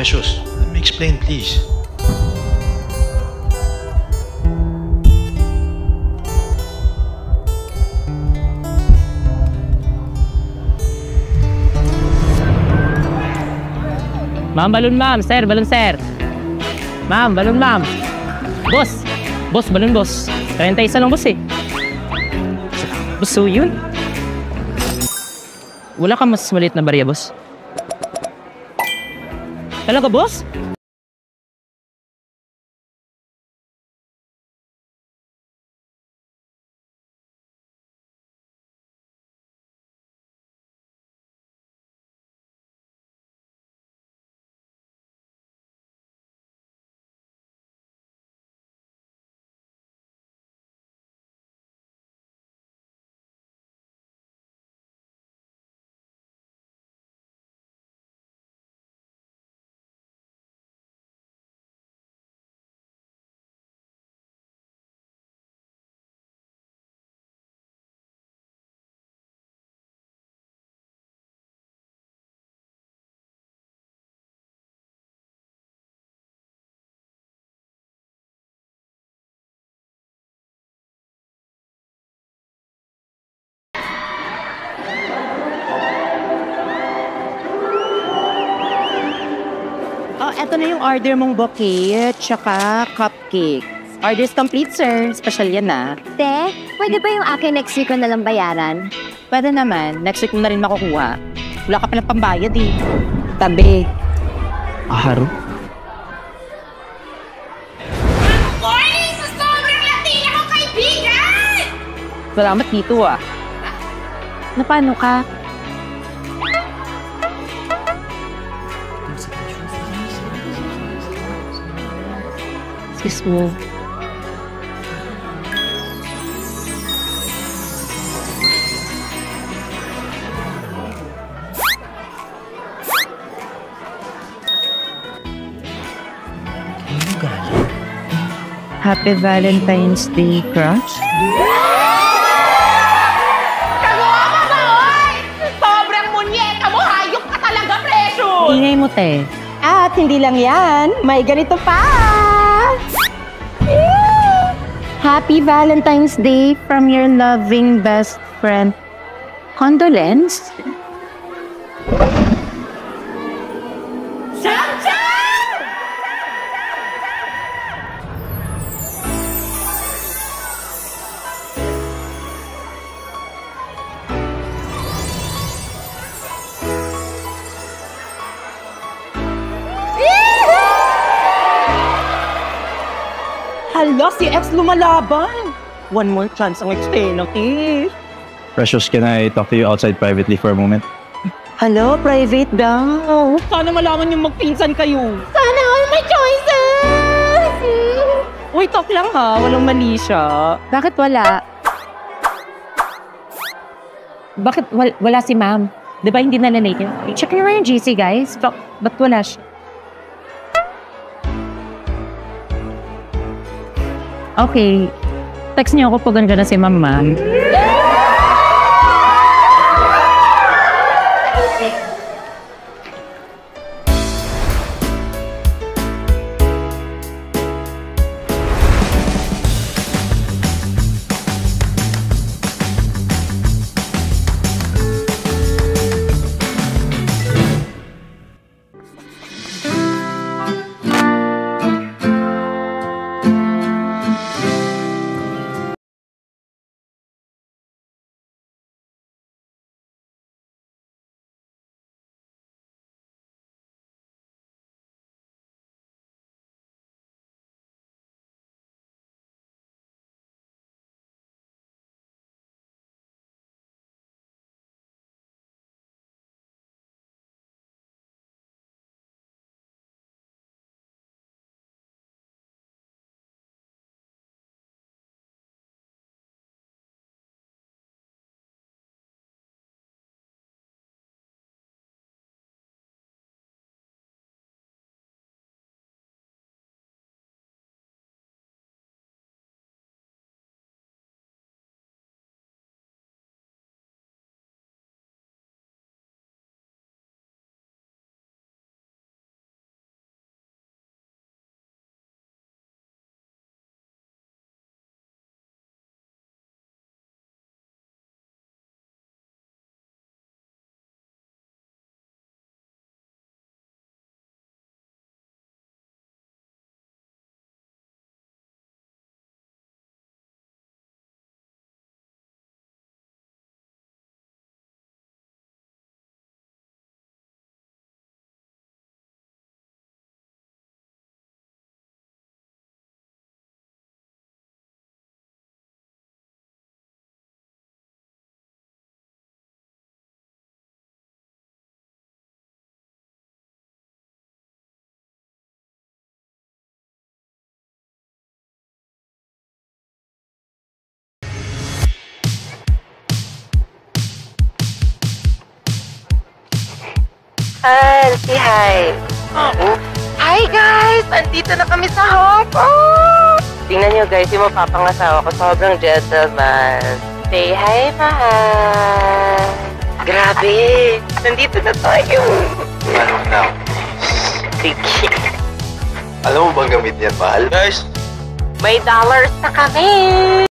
Precious, let me explain, please. Ma'am, balon ma'am. Sir, balon sir. Ma'am, balon ma'am. Boss. Boss, balon boss. 31 lang boss eh. Boss, so yun? Wala kang mas maliit na barya, boss? Talaga, boss? Oh, eto na yung order mong bouquet, tsaka cupcake. Orders complete, sir. Special yan, ah. Te, pwede ba yung akin next week ko na lang bayaran? Pwede naman. Next week mo na rin makukuha. Wala ka palang pambayad, eh. Tabi. Aharo? Morning sa sobrang Latina kong kaibigan! Salamat dito, ah. Na paano ka? Excuse me. Happy Valentine's Day, crush? Kagawa ba, oy? Sobrang munyeka mo, hayop ka talaga, Precious! Ingay mo, te. At hindi lang yan, may ganito pa! Happy Valentine's Day from your loving best friend. Condolence? Hala, si X lumalaban. One more chance ang external, eh. Precious, can I talk to you outside privately for a moment? Hello, private daw. Sana malaman yung magpinsan kayo. Sana all my choices! Uy, talk lang ha. Walang mali siya. Bakit wala? Bakit wala si ma'am? Di ba hindi na nanay? Check nyo nga yung GC, guys. Ba't wala siya? Okay. Text niyo ako pag nandiyan na si ma'am. Say hi. Hi guys! Andito na kami sa Hong Kong! Tingnan nyo guys, yung mapapangasawa ko, sobrang gentleman. Say hi, mahal. Grabe! Nandito na tayo. Anong now? Sige. Alam mo bang gamit yan, mahal? Guys, May dollars na kami!